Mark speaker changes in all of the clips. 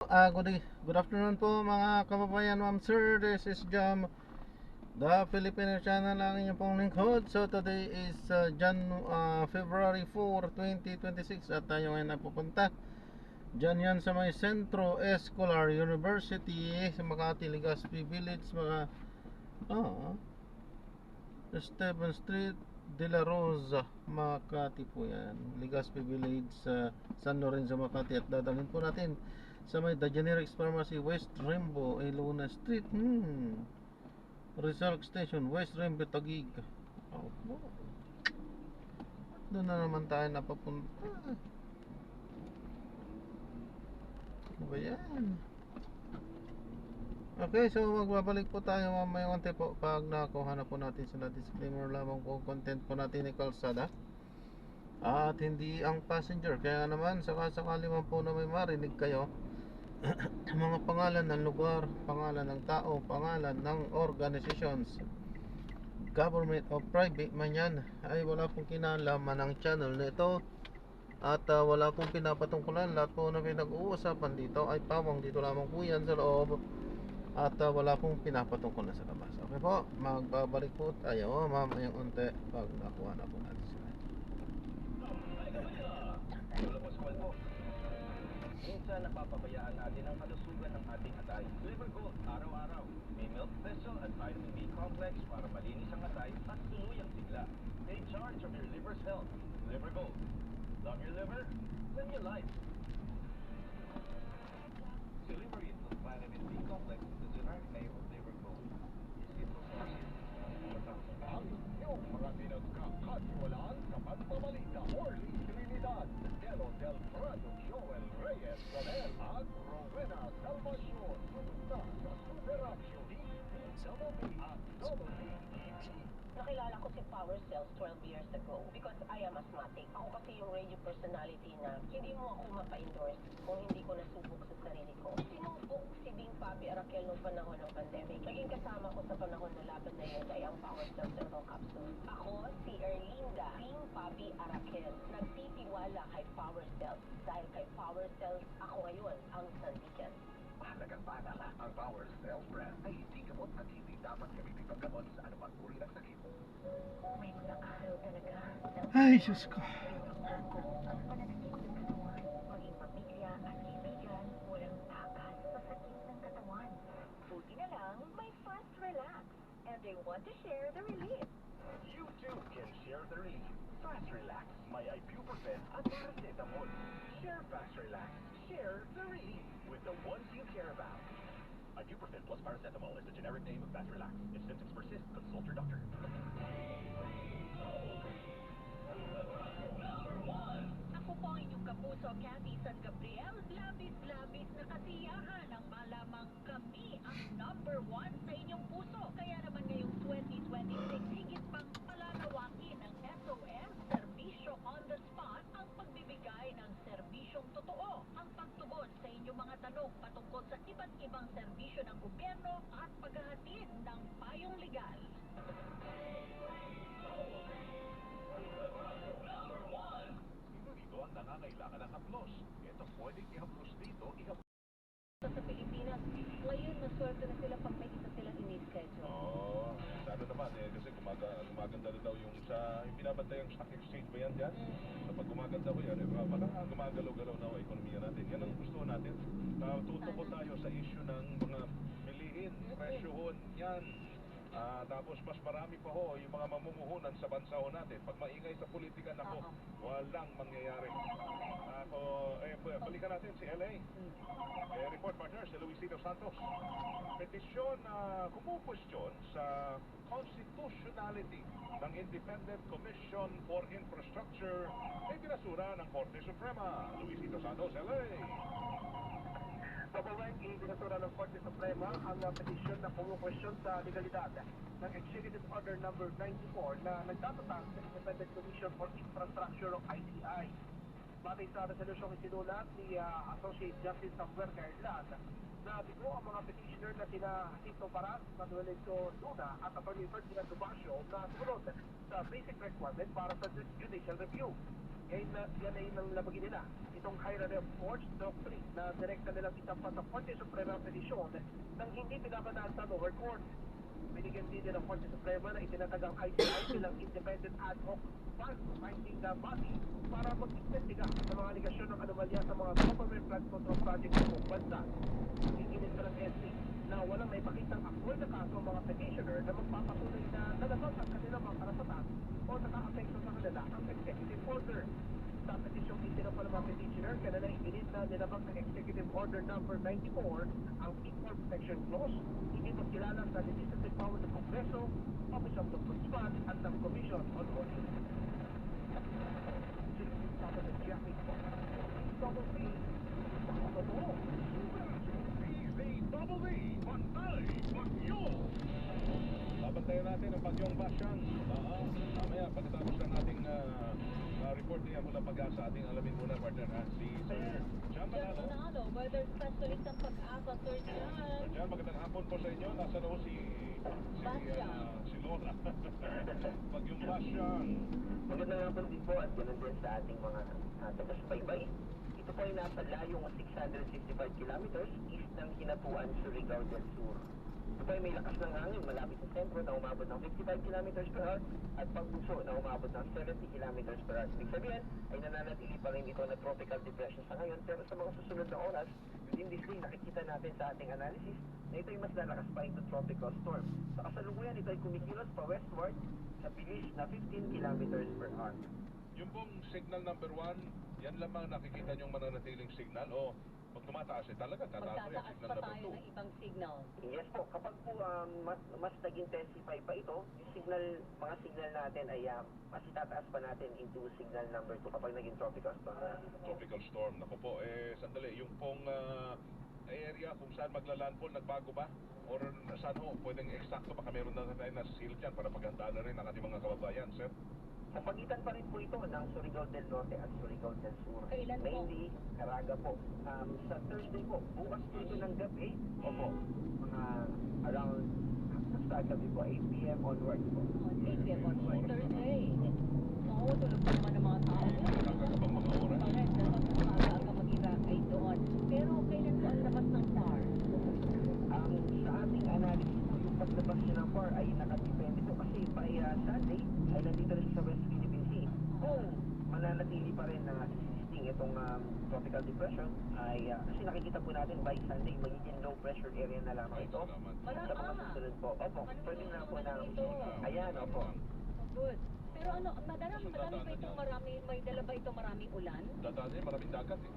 Speaker 1: Good afternoon po mga kababayan, ma'am sir. This is Jam, the Filipino channel ang inyong pong lingkod. So today is February 4, 2026 at tayo ngayon napupunta dyan yan sa may Centro Escolar University sa Makati, Legazpi Village, mga Esteban Street, De La Rosa, Makati po yan, Legazpi Village sa San Lorenzo, Makati. At dadalhin po natin sa may The Generics Pharmacy, West Rembo, Luna Street, Rizal Station, West Rembo, Taguig. Doon na naman tayo napapunta. Ano ba yan? Okay, so magbabalik po tayo mamaya konti po pag nakuha na po natin sa disclaimer lamang po content po natin ni Kalsada at hindi ang passenger. Kaya naman sakasakali man po na may marinig kayo mga pangalan ng lugar, pangalan ng tao, pangalan ng organizations, government o private man yan, ay wala pong kinalaman ng channel nito at wala pong pinapatungkulan. Lahat po na pinag-uusapan dito ay pawang dito lamang po yan sa loob at wala pong pinapatungkulan sa labas. Okay po, magbabalik po tayo mamayang unti pag nakuha na po natin sila.
Speaker 2: Minsan napapabayaan natin ang kalusugan ng ating atay. Liver Gold, araw-araw. May milk thistle at vitamin B complex para malinis ang atay at tuluyang sigla. Take charge of your liver's health. Liver Gold. Love your liver? Live your life. Si Liver Eat's vitamin B complex is the generic name of Liver Gold. Ito ang inyong mga pinagkakatiwalaan sa pagbabalita Orly Trinidad, Delo del Prado, Joel Reyes Soler at Rowena Salvacion. Sunod na sa Super Action DWB at WBET.
Speaker 3: Nakilala ko si Power Cells 12 years ago because I am asthmatic. Ako kasi yung radio personality na hindi mo ako mapa-endorse kung hindi ko nasubok sa sarili ko. Sinubok si Bing Papi Arakel noong panahon ng pandemic. Naging kasama ko sa panahon na laban na yun ay ang Power Cells Zero Capsule. Ako si Erlinda Bing Papi Arakel. Nagtitiwala kay Power Cells dahil kay Power Cells ako ngayon ang sandigan.
Speaker 2: Mahalagang paalala, ang Power Cells brand ay hindi gamot at hindi dapat gamitin paggamot sa anumang uri ng sakit.
Speaker 3: May mga araw talaga.
Speaker 1: Ay, Diyos ko.
Speaker 3: Ang pananakit ng katawan, maging pamilya at kaibigan, walang takas sa sakit ng katawan. Buti na lang, may Fast Relax. And they want to share the relief.
Speaker 2: You too can share the relief. Fast Relax, may ibuprofen at paracetamol. Share Fast Relax. Share the relief with the ones you care about. Ibuprofen plus paracetamol is the generic name of Fast Relax. If symptoms persist, consult your doctor.
Speaker 3: Ako po ang inyong kapuso, Cathy San Gabriel. Labis-labis na kasiyahan ang malamang kami ang #1 sa inyong puso. Kaya naman ngayong 2026, higit pang palalawakin ng SOS, serbisyo on the spot, ang pagbibigay ng serbisyong totoo. Ang pagtugon sa inyong mga tanong patungkol sa iba't ibang serbisyo ng gobyerno at paghahatid ng payong legal.
Speaker 2: Sino dito ang nangangailangan ng haplos? Ito pwedeng ihaplos dito,
Speaker 3: Sa Pilipinas, ngayon maswerte na sila pag may isa silang ini-schedule.
Speaker 4: Oo, ano naman kasi gumaganda na daw yung yung binabantayang stock exchange ba yan dyan? Kapag gumaganda ko yan, baka gumagalaw-galaw na ang ekonomiya natin. Yan ang gusto natin. Tutukot tayo sa issue ng mga bilihin, presyohon, yan. Tapos mas marami pa ho yung mga mamumuhunan sa bansa ho natin. Pag maingay sa politika, nako, walang mangyayari. Balikan natin si LA. Report partner si Luisito Santos. Petisyon na kumukwestiyon sa constitutionality ng Independent Commission for Infrastructure ay binasura ng Korte Suprema. Luisito Santos, LA.
Speaker 5: Kapag ibinasura ng Korte Suprema ang petisyon na kumukwestiyon sa legalidad ng Executive Order number 94 na nagtatatag sa Independent Commission for Infrastructure o ICI. Batay sa resolusyong isinulat ni Associate Justice Samuel Carlan na bigo ang mga petitioner na sina Tito Paras, Manuel Enzo Luna at Atty. Ferdinand Dubacio na sumunod sa basic requirement para sa judicial review. yan ay nang nabagin nila. Itong hierarchy of courts doctrine na direkta nilang isampa sa Korte Suprema Petisyon nang hindi pinapadaan sa lower court. Binigyan din ng Korte Suprema na itinatagang ICI bilang independent ad hoc fact-finding body para mag-investiga sa mga aligasyon ng anomalya sa mga government flood control project sa buong bansa. Iginit pa ng SC na walang may pakitang aktwal na kaso ang mga petitioner na magpapatunay na nalabag ang kanilang mga karapatan o naka-apekto sa kanila ang executive order. Sa petisyong itinapa ng mga petitioner, kanila iginit na nilabag ng Executive Order number 94 ang Equal Protection Clause, hindi magkilala sa legislative power ng Kongreso, Office of the Ombudsman at ng Commission on Audit. Sinasama ng Jackie po. Double B. Totoo.
Speaker 2: DZWD, Pantay, Bagyo!
Speaker 4: Babantayan natin ang bagyong Bashan. Mamaya, pagkatapos ng ating report niya mula Pag-asa, ating alamin muna, partner, ha? Si Sir John
Speaker 3: John
Speaker 4: Manalo.
Speaker 3: Manalo, weather specialist ng Pag-asa, Sir John.
Speaker 4: Sir John, magandang hapon po sa inyo. Nasa na ho si Lola. Bagyong Bashan.
Speaker 6: Magandang hapon din po at ganun din sa ating mga taga-subaybay. Ito po ay nasa layong 665 kilometers east ng Hinapuan, Surigao del Sur. Ito po ay may lakas ng hangin malapit sa sentro na umabot ng 55 kilometers per hour at pagbugso na umabot ng 70 kilometers per hour. Ibig sabihin ay nananatili pa rin ito na tropical depression sa ngayon, pero sa mga susunod na oras, within this day, nakikita natin sa ating analysis na ito ay mas lalakas pa into tropical storm. Sa kasalukuyan, ito ay kumikilos pa westward sa bilis na 15 kilometers per hour.
Speaker 4: Yung pong signal number 1, yan lamang nakikita niyong mananatiling signal o pag tumataas talaga tataas po yung
Speaker 3: Magtataas
Speaker 4: signal
Speaker 3: pa
Speaker 4: number
Speaker 3: tayo
Speaker 4: 2.
Speaker 3: ng ibang signal.
Speaker 6: Yes po, kapag po mas nag-intensify pa ito, yung mga signal natin ay mas itataas pa natin into signal number 2 kapag naging tropical storm.
Speaker 4: Tropical storm. Naku po, sandali, yung pong area kung saan maglalandfall, nagbago ba? Or saan ho? Pwedeng eksakto, baka meron na tayo nasisilip dyan para paghandaan na rin ang ating mga kababayan, sir.
Speaker 6: Sa pagitan pa rin po ito ng Surigao del Norte at Surigao del Sur.
Speaker 3: Kailan po?
Speaker 6: Mainly, Caraga po. Sa Thursday po, bukas po ito ng gabi, opo, mga around sa gabi po, 8 p.m. onwards po.
Speaker 3: On 8 p.m. on Thursday. Oo, tulog pa naman ng mga tao.
Speaker 4: Nakakabang mga oras.
Speaker 3: Correct, dapat maaga mag-evacuate doon. Pero kailan po ang labas ng PAR?
Speaker 6: Sa ating analysis po, yung paglabas niya ng PAR ay nakadepende po kasi by Sunday ay nandito na siya sa West Philippine Sea. Kung mananatili pa rin na existing itong tropical depression ay kasi nakikita po natin by Sunday magiging low pressure area na lamang
Speaker 4: Ay,
Speaker 6: ito.
Speaker 4: salamat.
Speaker 6: Sa mga susunod po. Opo, pwede na po na ayan, opo.
Speaker 3: Oh, good. Pero ano, madami ba itong may dala ba itong maraming ulan?
Speaker 4: Dadaan maraming dagat eh.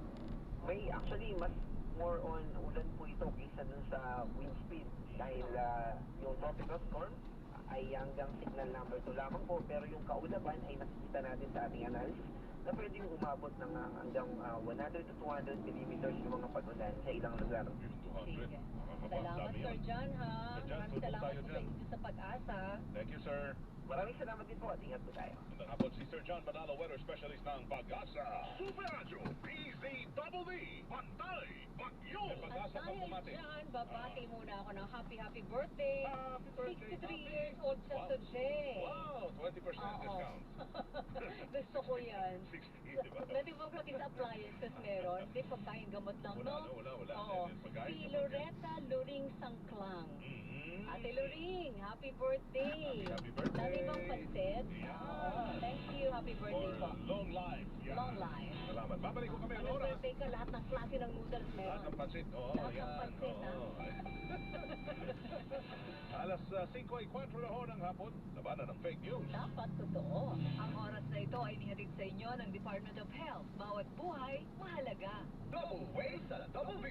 Speaker 6: May actually mas more on ulan po ito kaysa dun sa wind speed dahil yung tropical storm ay hanggang signal number 2 lamang po, pero yung kaulaban ay nakikita natin sa ating analysis na pwedeng umabot ng hanggang 100 to 200 millimeters yung mga pag-ulan sa ilang lugar.
Speaker 4: Yung 200.
Speaker 3: Sige.
Speaker 4: Makakabang
Speaker 3: Salamat,
Speaker 4: dami
Speaker 3: Sir
Speaker 4: yun.
Speaker 3: John, ha?
Speaker 4: Sir John,
Speaker 3: Maraming
Speaker 4: tulog
Speaker 3: salamat
Speaker 4: tayo
Speaker 3: po sa
Speaker 4: dyan.
Speaker 3: inyo sa Pag-asa.
Speaker 4: Thank you, sir.
Speaker 6: Maraming salamat din po at ingat po tayo.
Speaker 4: Magandang hapon si Sir John Manalo, weather specialist ng Pag-asa.
Speaker 2: Superadio, DZWD, Pantay, Bagyo!
Speaker 4: May
Speaker 3: At
Speaker 4: Pag-asa pang
Speaker 3: dahil
Speaker 4: bumati.
Speaker 3: dyan, babati muna ako ng happy birthday.
Speaker 4: Happy birthday,
Speaker 3: 63
Speaker 4: Happy.
Speaker 3: years old siya
Speaker 4: Wow.
Speaker 3: today.
Speaker 4: Wow, 20%
Speaker 3: Oo.
Speaker 4: discount.
Speaker 3: Gusto ko yan.
Speaker 4: 60, di ba?
Speaker 3: Pwede ba pati sa appliances meron? Hindi, pagkain gamot lang,
Speaker 4: Wala,
Speaker 3: no?
Speaker 4: wala.
Speaker 3: Oo.
Speaker 4: Pagkain,
Speaker 3: Si
Speaker 4: pagkain.
Speaker 3: Loretta Luring Sangklang.
Speaker 4: Mhm.
Speaker 3: Ate Luring, happy birthday!
Speaker 4: Happy birthday!
Speaker 3: Dati bang pansit?
Speaker 4: Yeah.
Speaker 3: Oo, thank you, happy birthday
Speaker 4: For
Speaker 3: po.
Speaker 4: long life. Yeah.
Speaker 3: Long life.
Speaker 4: Salamat. Babalik ko kami,
Speaker 3: Pag
Speaker 4: Laura.
Speaker 3: birthday ka, lahat ng klase ng noodles
Speaker 4: Lahat
Speaker 3: meron.
Speaker 4: ng pansit. Oo,
Speaker 3: Lahat ng
Speaker 4: yan.
Speaker 3: pansit, ha?
Speaker 4: Oo. Alas 5:04 na ho ng hapon. Labanan ng fake news.
Speaker 3: Dapat totoo. Ang oras na ito ay inihatid sa inyo ng Department of Health. Bawat buhay, mahalaga.
Speaker 2: Double waves at double B.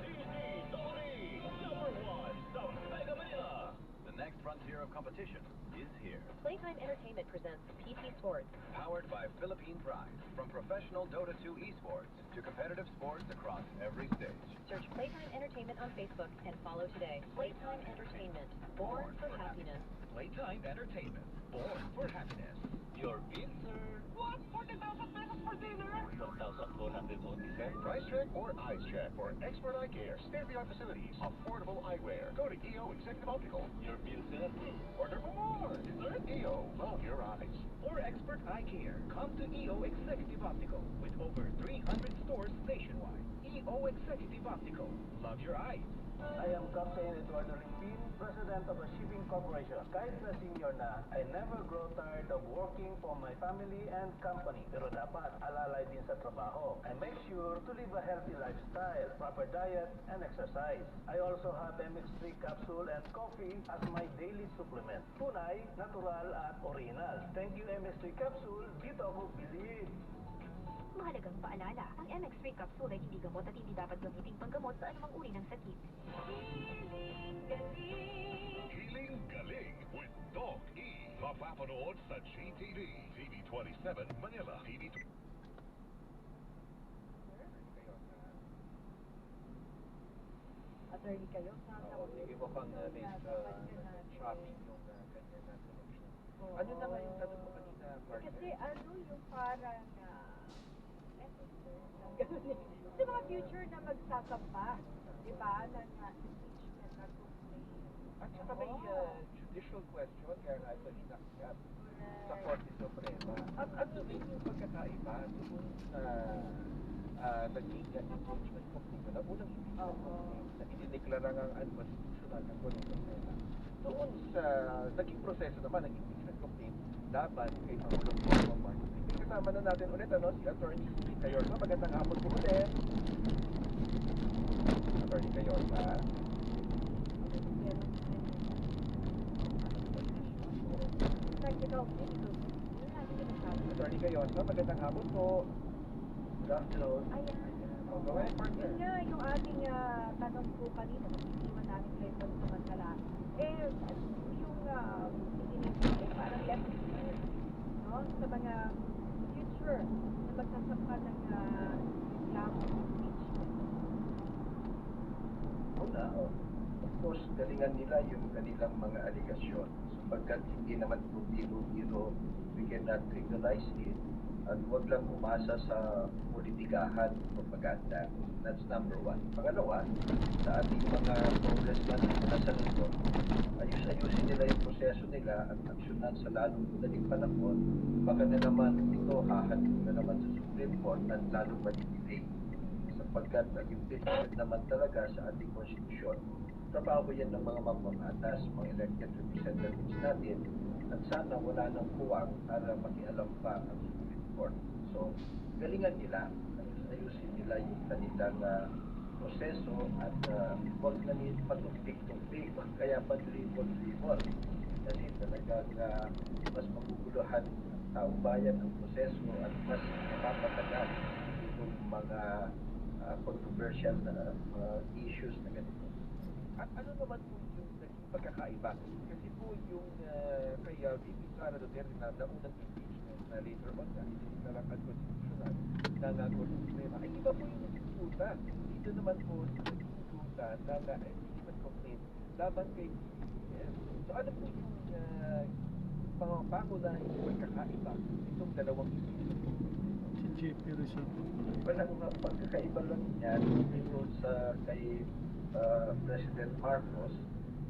Speaker 2: DZWD, number 1 sa Mega Manila.
Speaker 7: The next frontier of competition is here.
Speaker 8: Playtime Entertainment presents PT Sports.
Speaker 7: Powered by Philippine Pride. From professional Dota 2 esports to competitive sports across every stage.
Speaker 8: Search Playtime Entertainment on Facebook and follow today. Playtime Entertainment, born for happiness.
Speaker 2: Playtime Entertainment, born for happiness. Your bill, sir.
Speaker 5: What? 40,000 pesos for dinner?
Speaker 2: 4,440.
Speaker 7: Price check or eyes check for expert eye care, state-of-the-art facilities, affordable eyewear. Go to EO Executive Optical.
Speaker 2: Your bill, sir.
Speaker 7: Order for more. Dessert EO. Love your eyes.
Speaker 2: For expert eye care, come to EO Executive Optical with over 300 stores nationwide. EO Executive Optical. Love your eyes.
Speaker 9: I am Captain Eduardo Rimpin, President of a shipping corporation. Kahit na senior na, I never grow tired of working for my family and company. Pero dapat alalay din sa trabaho. I make sure to live a healthy lifestyle, proper diet, and exercise. I also have MX3 capsule and coffee as my daily supplement. Tunay, natural, at original. Thank you MX3 capsule, dito ako bilib.
Speaker 8: Mahalagang paalala, ang MX3 capsule ay hindi gamot at hindi dapat gamitin panggamot sa anumang uri ng sakit.
Speaker 7: Healing Galing with Doc E. Mapapanood sa GTV, TV27 Manila, TV2.
Speaker 3: Attorney kayo sa
Speaker 2: Sige mo pang shopping yung ganyan na connection. Ano na nga yung tanong mo kanina, partner?
Speaker 3: Kasi ano yung parang ganun eh. Sa mga future na magsasampa, di ba, ng impeachment na complaint.
Speaker 2: At saka may judicial question, kaya nga ito inakyat sa Korte Suprema. At ano rin yung pagkakaiba doon sa naging impeachment complaint na unang impeachment complaint na idineklara ng unconstitutional ng Korte Suprema. Doon sa naging proseso naman ng impeachment complaint laban kay Pangulong Bongbong Marcos. Kasama na natin ulit si Attorney Susie Cayorza. Magandang hapon po ulit. Attorney Cayorza.
Speaker 3: Technical
Speaker 2: Attorney Cayorza, magandang hapon po. Good afternoon.
Speaker 3: Ayan.
Speaker 2: Go ahead, partner.
Speaker 3: Yun nga, yung ating tanong po kanina, nag-iwan namin kayo pansamantala. Yung itinigil, parang left no? Sa mga future na magsasampa ng reklamo impeachment.
Speaker 10: Una, of course, galingan nila yung kanilang mga aligasyon. Sapagkat hindi naman po biro-biro, we cannot trivialize it. At huwag lang umasa sa politikahan o propaganda. That's number one. Pangalawa, sa ating mga congressman na nasa lungsod, ayus-ayusin nila yung proseso nila at aksyonan sa lalong madaling panahon. Baka na naman ito hahanap na naman sa Supreme Court at lalong manipulate. Sapagkat ang impeachment naman talaga sa ating konstitusyon, trabaho yan ng mga mamamatas, mga elected representatives natin, at sana wala nang puwang para makialam pa ang Supreme Court. So, galingan nila, ayusin nila yung kanilang proseso at huwag na nila patumpik-tumpik, kaya pa-dribble-dribble. Kasi talagang mas maguguluhan ang taong bayan ang proseso at mas mapapatagal itong mga controversial na issues na ganito.
Speaker 2: Ano naman po yung naging pagkakaiba? Kasi po yung kay VP Sara Duterte na unang impeachment na later on na itinitala ang constitutional na Korte Suprema, ay iba po yung naging ruta. Dito naman po naging ruta na impeachment complaint laban kay BBM. So ano po yung mga pangunahing pagkakaiba itong dalawang impeachment complaint?
Speaker 1: Si JP Rizal.
Speaker 10: Walang pagkakaiba lang yan dito sa kay President Marcos,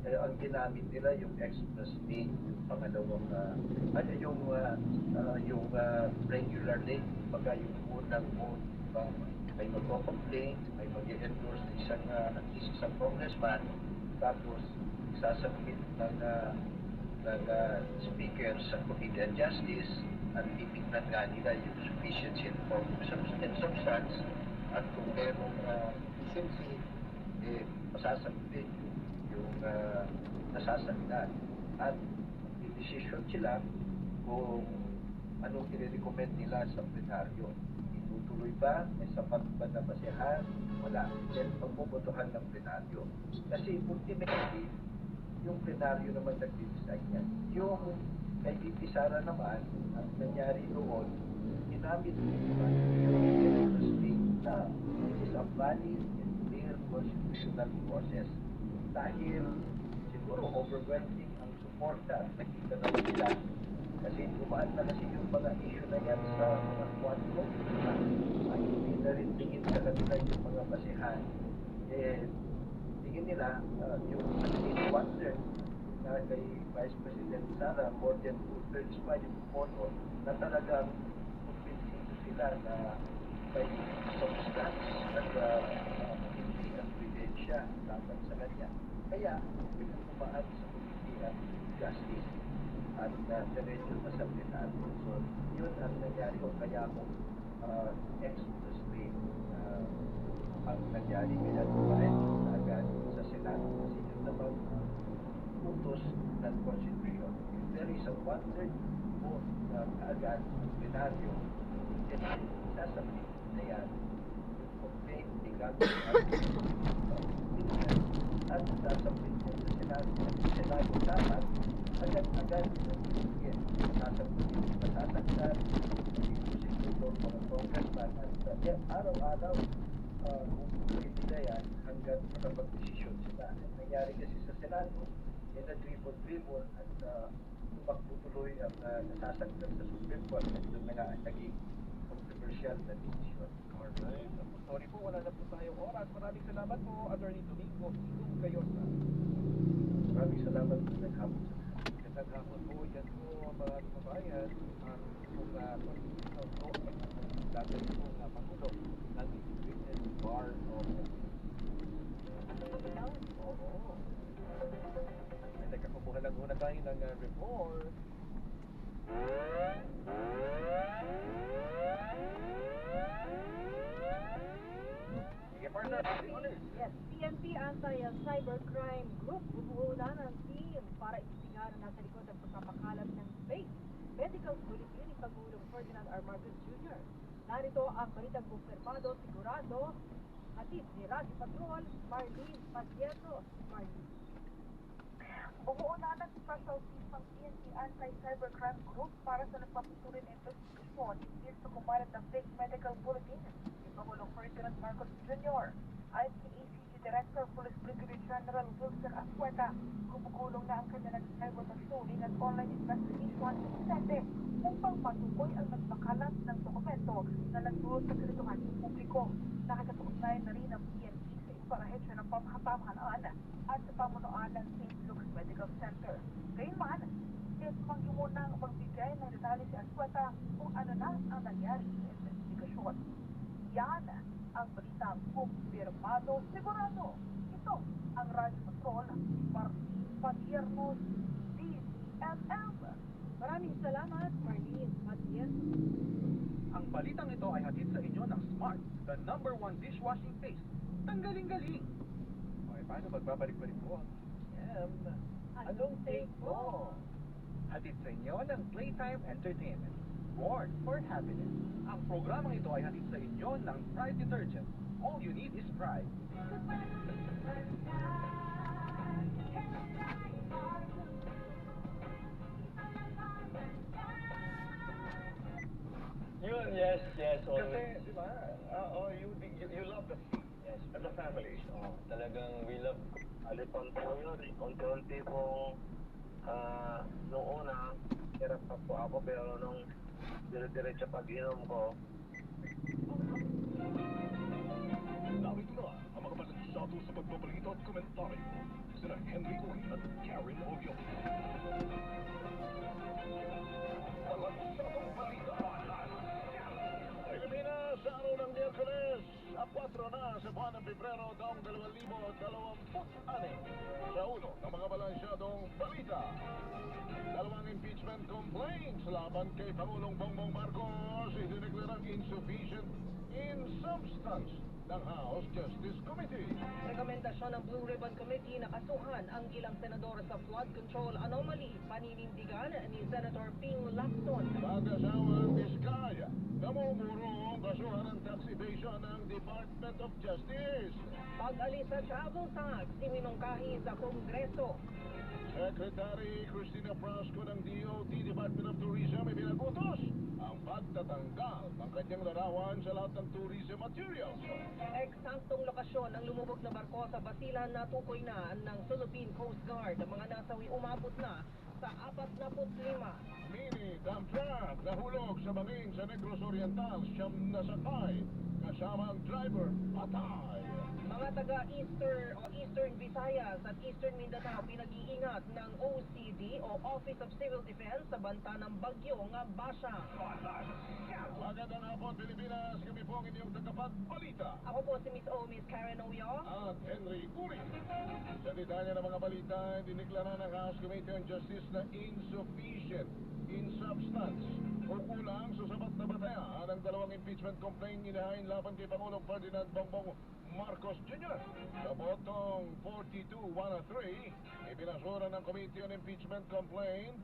Speaker 10: ang ginamit nila yung express name, yung pangalawang yung regular name, baga yung unang mode, may magko-complain, may mag-endorse ng at least isang congressman, tapos sasubmit ng speaker sa Committee on Justice at titignan nga nila yung sufficiency and substance at kung merong deficiency, masasagutin yung nasasagutan at i-decision sila kung anong i-recommend nila sa plenaryo. Itutuloy ba? May sapat ba na basihan? Wala. Then pagbubotohan ng plenaryo. Kasi ultimately, yung plenaryo naman nag-decide yan. Yung kay VP Sara naman, ang nangyari noon, ginamit naman yung express name na it is a valid and clear constitutional process. Dahil siguro overwhelming ang suporta, nakita naman nila Kasi dumaan na kasi yung mga issue na yan sa mga kwadro, ay hindi na rin tingin sa kanila yung mga basehan. Eh, tingin nila yung at least 1/3 na kay Vice President Sara, more than 2/3 pa yung boto na talagang kumbinsido sila na may substance at hindi ang ebidensya laban sa kanya. Kaya, pinatumaan sa Committee on Justice at diretso na sa Senado. So, yun ang nangyari ko. Kaya ako exodus stream ang nangyari. Kaya diretso na agad sa Senado. Kasi yun naman utos ng Constitution. If there is a 1/3 vote na agad ng plenaryo, then sasabit na yan yung complaint regarding at sasabit yan sa Senado. Sa Senado dapat agad-agad yan sasabit yung matatagdan yung siguro mga congressman at yan araw-araw kung nila yan hanggang makapag-desisyon sila. Nangyari kasi sa Senado, yan na dribble at tumakbo tuloy ang nasasagdan sa Supreme Court at yung mga naging controversial na decision.
Speaker 2: Alright. Sorry po, wala na po tayong oras. Maraming salamat po, Attorney Domingo Igong Gayosa.
Speaker 10: Maraming salamat po naghapon sa
Speaker 2: Gandang hapon po, yan po mga kababayan, ang kung dati po na Pangulo ng Integrated Bar of Oo. Ay, nagkakukuha lang muna tayo ng report. Sige, partner.
Speaker 11: Yes, PNP Anti-Cybercrime Group bumuuna ng team para imbestigahan ang nasa likod ng pagpapakalat ng fake medical bulletin ni Pangulong Ferdinand R. Marcos Jr. Narito ang balitang kumpirmado, sigurado, hatid ni Radyo Patrol, Marlene Padierno. Marlene.
Speaker 12: Bumuo na ng special team ng PNP Anti-Cybercrime Group para sa nagpapatuloy na investigation hinggil sa kumalat ng fake medical bulletin ni Pangulong Ferdinand Marcos Jr. Ayon kay ACG Director Police Brigadier General Wilson Ascueta, gumugulong na ang kanya ng cyber patrolling at online investigation sente upang matukoy ang nagpakalat ng dokumento na nagdulot sa kirituhan ng publiko. Nakakatugnay na rin ang PNP sa iparahensya ng pamahatamaan at sa pamunuan ng St. Luke's Medical Center. Gayunman, ismanggi muna ang magbigay ng detalye si Ascueta kung ano na ang nangyari sa investigasyon. Yan ang balitang kumpirmado sigurado. Ito ang Radyo Patrol, Marlene Padierno, DZMM.
Speaker 11: Maraming salamat, Marlene Padierno.
Speaker 2: Ang balitang ito ay hatid sa inyo ng Smart, the #1 dishwashing paste. Tanggaling-galing! Okay, paano magbabalik-balik po ang DZM? Anong take mo? Hatid sa inyo ng Playtime Entertainment. Born for Happiness. Ang programang ito ay hatid sa inyo ng Pride Detergent. All you need is pride.
Speaker 9: Yun, yes, always.
Speaker 2: Kasi, di ba, you love the food.
Speaker 9: Yes,
Speaker 2: As a family.
Speaker 9: talagang we love
Speaker 6: Alipon po yun, unti-unti pong nung una, hirap pa po ako pero nung dire-diretso pag-inom ko,
Speaker 7: Narito na ang mga balansado sa pagbabalita at komentaryo sina Henry Uy at Karen Ovio. Balansadong balita.
Speaker 2: Pilipinas sa araw ng Miyerkules, 4 na sa buwan ng Pebrero taong 2026. Sa ulo ng mga balansyadong balita. Dalawang impeachment complaints laban kay Pangulong Bongbong Marcos idineklarang insufficient in substance ng House Justice Committee.
Speaker 11: Rekomendasyon ng Blue Ribbon Committee na kasuhan ang ilang senador sa flood control anomaly, paninindigan ni Senator Ping Lacson.
Speaker 2: Mag-asawang Biskaya, namumurong kasuhan ng tax evasion ng Department of Justice.
Speaker 11: Pag-alis sa travel tax, iminungkahi sa Kongreso.
Speaker 2: Secretary Cristina Frasco ng DOT Department of Tourism ay pinagutos ang pagtatanggal ng kanyang larawan sa lahat ng tourism materials.
Speaker 11: Eksaktong lokasyon ng lumubog na barko sa Basilan natukoy na ng Philippine Coast Guard. Ang mga nasawi umabot na
Speaker 13: sa 45.
Speaker 7: Mini dump truck nahulog sa bangin sa Negros Oriental, siyam na sakay, kasama ang driver, patay.
Speaker 13: Mga Eastern Visayas at Eastern Mindanao pinag-iingat ng OCD o Office of Civil Defense sa banta ng bagyo nga Basha.
Speaker 7: Magandang hapon, Pilipinas. Kami po ang inyong tagapagbalita.
Speaker 13: Ako po si Miss O, Miss Karen Oyong.
Speaker 7: At Henry Uri. Sa detalye ng mga balita, diniklara ng House Committee on Justice na insufficient in substance o kulang sa sapat na batayan ang dalawang impeachment complaint inihain laban kay Pangulong Ferdinand Bongbong Marcos Jr. Sa botong 42-103, ibinasura ng Committee on Impeachment Complaint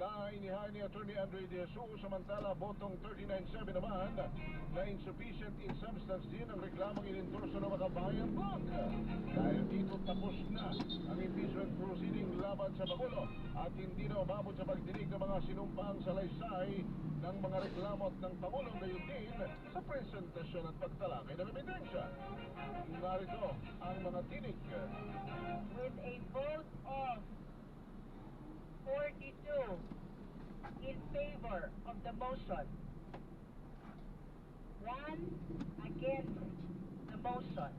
Speaker 7: na inihain ni Attorney Andre De Jesus, samantala botong 39-7 naman na insufficient in substance din ang reklamong inendorso ng mga bayan bloc. Dahil dito tapos na ang impeachment proceeding laban sa Pangulo at hindi na umabot sa pagdinig ng mga sinumpang salaysay ng mga reklamo at ng Pangulo, gayon din sa presentasyon at pagtalakay ng ebidensya. Narito ang mga tinig.
Speaker 3: With a vote of 42 in favor of the motion, 1 against the motion,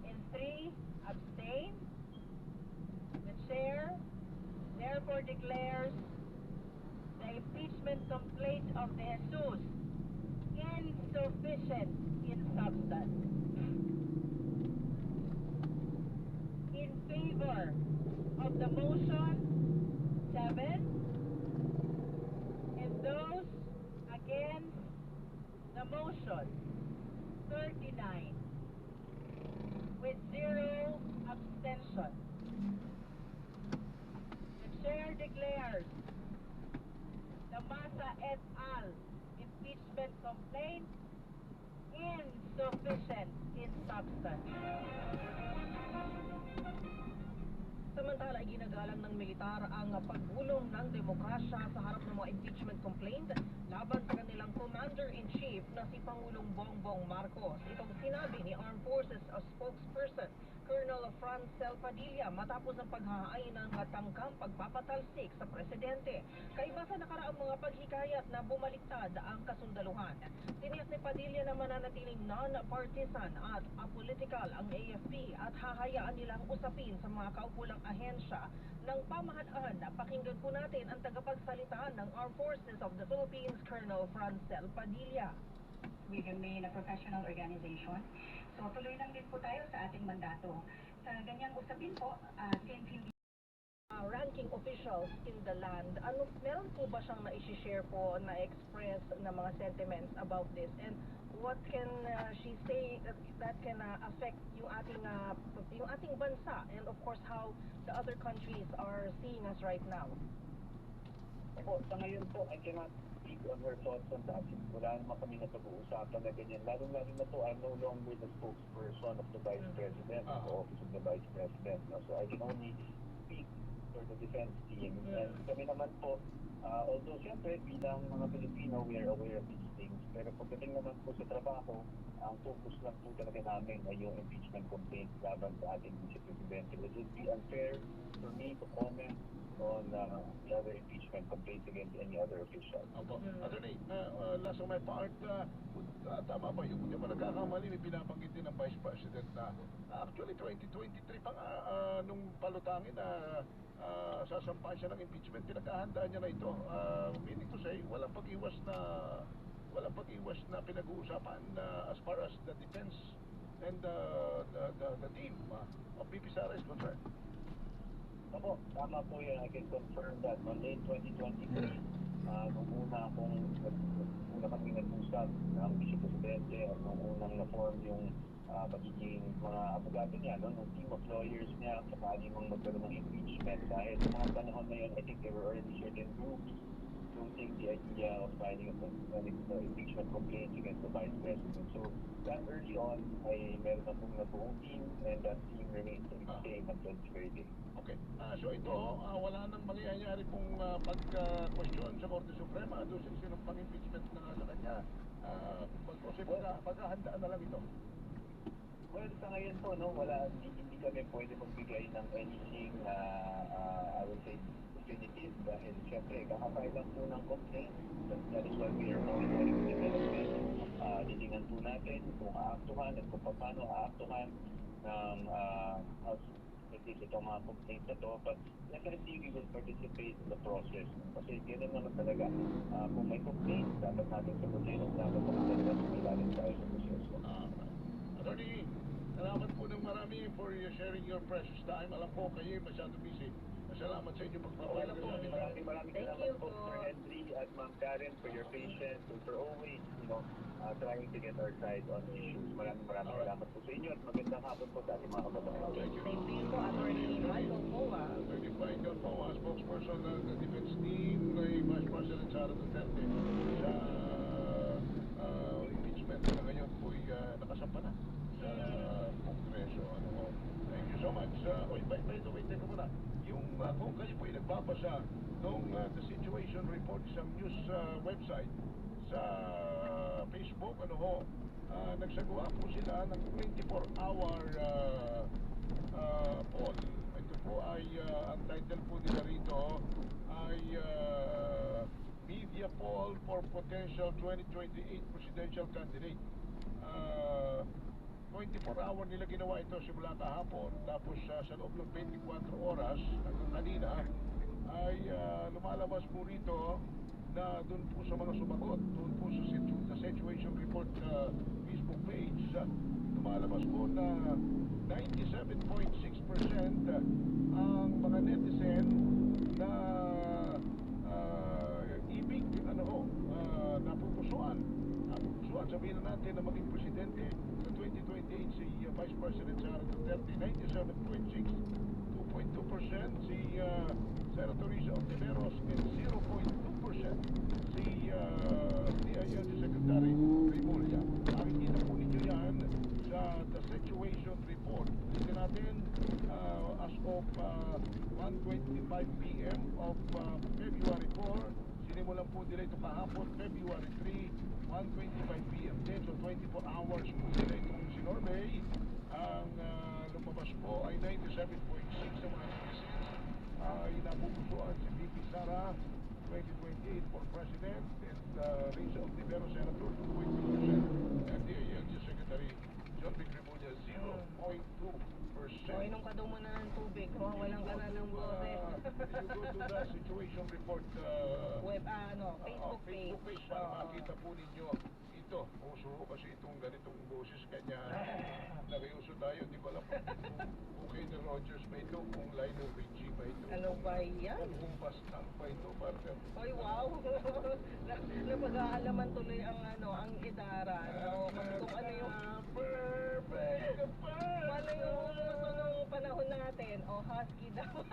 Speaker 3: and 3 abstain, the chair therefore declares the impeachment complaint of De Jesus insufficient in substance. In favor of the motion, 7, and those against the motion, 39, with 0 abstention. The chair declares the Masa et al. Impeachment complaint insufficient in substance.
Speaker 13: Samantala, ginagalang ng militar ang paggulong ng demokrasya sa harap ng mga impeachment complaint laban sa kanilang Commander-in-Chief na si Pangulong Bongbong Marcos. Itong sinabi ni Armed Forces spokesperson Colonel Francel Padilla matapos ang paghahain ng tangkang pagpapatalsik sa presidente. Kaiba sa nakaraang mga paghikayat na bumaliktad ang kasundaluhan. Tiniyak ni Padilla na mananatiling non-partisan at apolitical ang AFP at hahayaan nilang usapin sa mga kaukulang ahensya ng pamahalaan. Pakinggan po natin ang tagapagsalita ng Armed Forces of the Philippines, Colonel Francel Padilla.
Speaker 14: We remain a professional organization. So tuloy lang din po tayo sa ating mandato. Sa ganyang usapin po, since hindi
Speaker 13: ranking officials in the land, meron po ba siyang na-share po, na-express na mga sentiments about this? And what can she say that can affect yung ating bansa, and of course how the other countries are seeing us right now?
Speaker 10: Ako, sa ngayon po, I cannot speak on her thoughts on that. Wala naman kami na pag-uusapan na ganyan. Lalo-lalo na po, I'm no longer the spokesperson of the Vice President, the Office of the Vice President. So I can only speak for the defense team. And kami naman po, although siyempre bilang mga Pilipino, we are aware of these things. Pero pagdating naman po sa trabaho, ang focus lang po talaga namin ay yung impeachment complaint laban sa ating Vice Presidente. It would be unfair for me to comment on the other impeachment complaints against any other official.
Speaker 7: Opo. Attorney, last on my part, tama ba yung hindi mo nagkakamali, may pinabanggit din ng Vice President na actually 2023 pa nga nung palutangin na sasampahan siya ng impeachment, pinaghahandaan niya na ito. Meaning to say, walang pag-iwas na pinag-uusapan as far as the defense and the team of VP Sara is concerned.
Speaker 10: Ako, tama po yan. I can confirm that on late 2023, nung una kami nag-usap ng Vice Presidente at nung unang na-form yung pagiging mga abogado niya, no? Nung team of lawyers niya, sakali mong magkaroon ng impeachment. Dahil sa mga panahon na yun, I think there were already certain groups floating the idea of filing an impeachment complaint against the Vice President. So, that early on, ay meron na pong nabuong team, and that team remains the same until this very day.
Speaker 7: Okay. So ito, wala nang mangyayari pong pagka-question sa Korte Suprema doon sa sinumpang impeachment na sa kanya. Paghahandaan na lang ito.
Speaker 10: Well, sa ngayon po, no, hindi kami pwede magbigay ng anything I would say, definitive dahil syempre, kakapay lang po ng complaint. That is why we are monitoring the development. Titingnan po natin kung aaktuhan at kung paano aaktuhan ng itong mga complaints na to. But definitely, we will participate in the process. Kasi gano'n naman talaga. Kung may complaint, dapat natin sagutin at dapat natin talaga sumilalim tayo sa proseso.
Speaker 7: Attorney, salamat po ng marami for sharing your precious time. Alam ko kayo masyado busy. Salamat sa inyo pagpapalala po.
Speaker 10: Maraming salamat po, Sir Henry at Ma'am Karen, for your patience and for always, trying to get our side on issues. Maraming salamat po sa inyo at magandang hapon po sa ating mga kababayan.
Speaker 13: Thank you po, Attorney Michael Poa.
Speaker 7: Attorney Michael Poa, spokesperson ng defense team kay Vice President Sara Duterte sa impeachment na ngayon po'y nakasampa na sa Kongreso. Thank you so much. By the way, teka muna. Kung kayo po'y nagbabasa nung the situation report sa news website, sa Facebook, nagsagawa po sila ng 24-hour poll. Ito po ay, ang title po nila rito ay Media Poll for Potential 2028 Presidential Candidate. 24-hour nila ginawa ito simula kahapon, tapos sa loob ng 24 oras hanggang kanina ay lumalabas po rito na doon po sa mga sumagot, doon po sa situation report Facebook page, lumalabas po na 97.6% ang mga netizen na ibig napupusuan, sabihin na natin na maging presidente sa 2028 si Vice President Sara Duterte. 97.6%, 2.2% si Senator Risa Ontiveros, and 0.2% si DILG Secretary Remulla. Makikita po ninyo yan sa the situation report. Tignan natin as of 1:25 p.m. of February 4. Sinimulan po nila ito kahapon, February 3, 1:25 p.m. din. So 24 hours po nila itong sinorvey. Ang lumabas po ay 97.6 sa mga citizens ay napupusuan si VP Sara 2028 for President, and Risa Ontiveros Senator 2.2%, and DILG Secretary John Vic Remulla 0.2%.
Speaker 13: Inom ka daw muna ng tubig, walang ka na ng boses.
Speaker 7: You go to the situation report
Speaker 13: Facebook page.
Speaker 7: Para makita po ninyo ito. Uso kasi itong ganitong boses kanya. Nakiuso tayo, di ko alam kung kay ni Rogers ba ito, kung Lionel Richie ba ito.
Speaker 13: Ano ba yan?
Speaker 7: Kung Bastang ba ito, partner.
Speaker 13: Ay, wow! Napag-aalaman tuloy ang idara. Kung ano yung...
Speaker 7: Perfect!
Speaker 13: Ano yung uso nung panahon natin? Husky daw.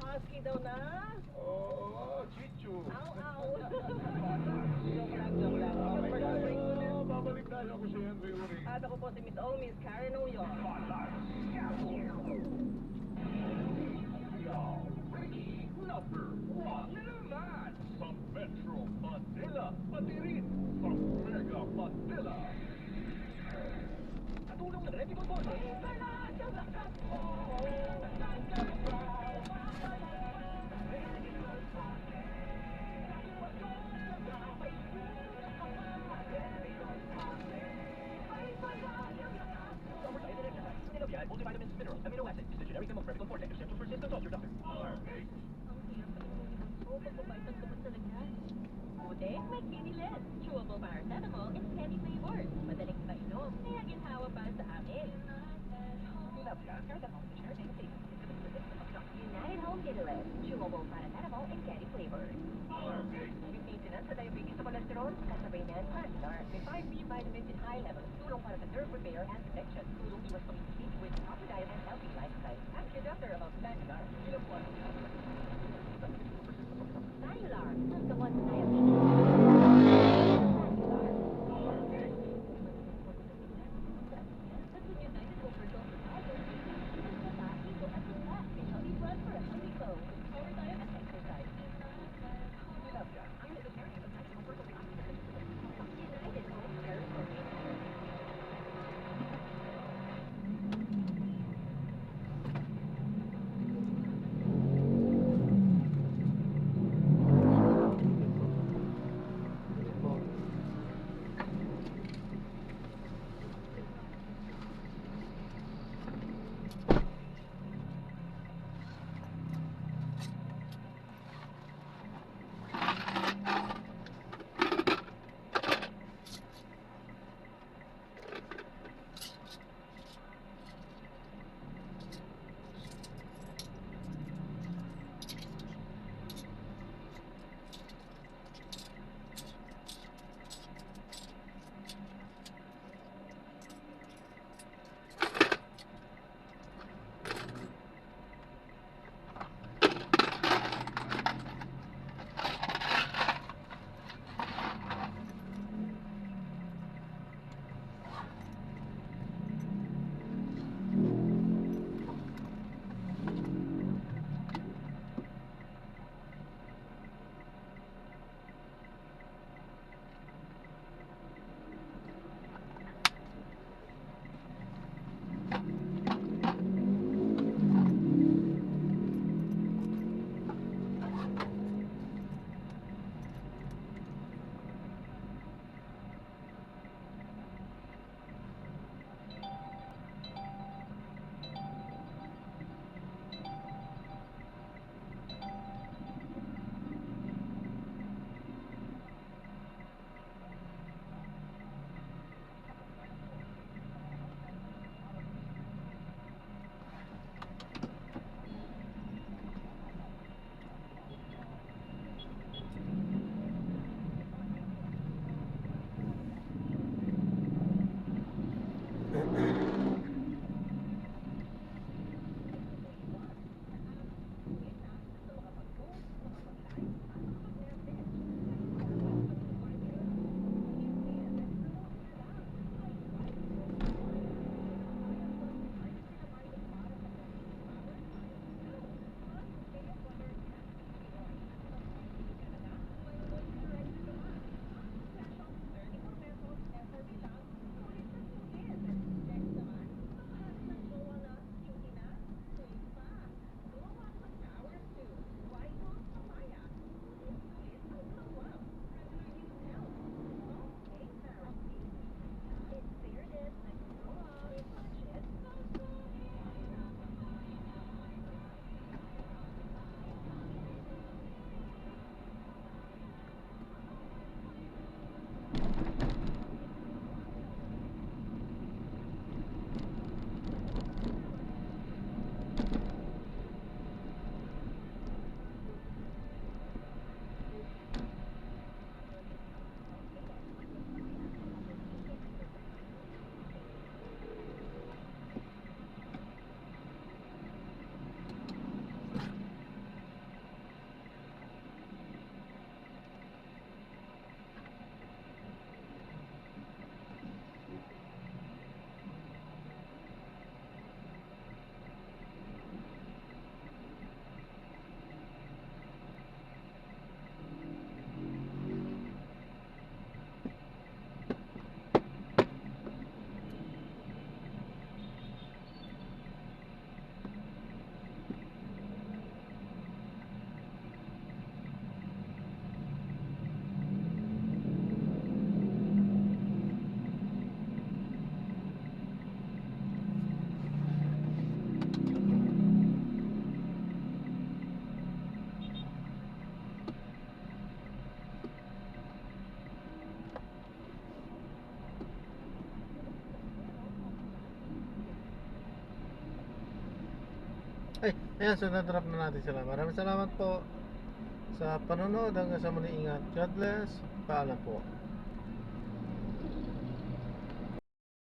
Speaker 13: Husky daw na?
Speaker 7: Oo, Chichu.
Speaker 13: Ow! Joke lang.
Speaker 7: Babalik tayo ako si Henry Uri.
Speaker 13: At ako po si Miss Karen Oyon.
Speaker 2: Number 1 naman sa Metro Manila, pati rin sa Mega Manila. Katulong ng Ready Mo multivitamins, minerals, amino acids, stationary chemical prep for negative symptoms persist, consult your doctor.
Speaker 3: Pagbabayad ng gamot sa lagyan. Buti, may Kinilet. Chewable paracetamol and candy flavors. Madaling mainom, kaya ginhawa para sa amin. United Home Kinilet. Chewable paracetamol and candy flavors. With maintenance sa diabetes sa cholesterol, kasabay na Transtar. May 5B vitamins in high levels. Tulong para sa nerve repair and protection. Tulong iwas obesity with proper diet and healthy lifestyle. Ask your doctor about Transtar. Ilang po ang Cellular, number one sa diabetes. At with United Overdose Providers, ang baba, ito at baba, may healthy blood for a healthy flow. Power diet and exercise. United Home Care for
Speaker 1: Ay, ayan, so na-drop na natin sila. Maraming salamat po sa panonood. Hanggang sa muli, ingat. God bless. Paalam po.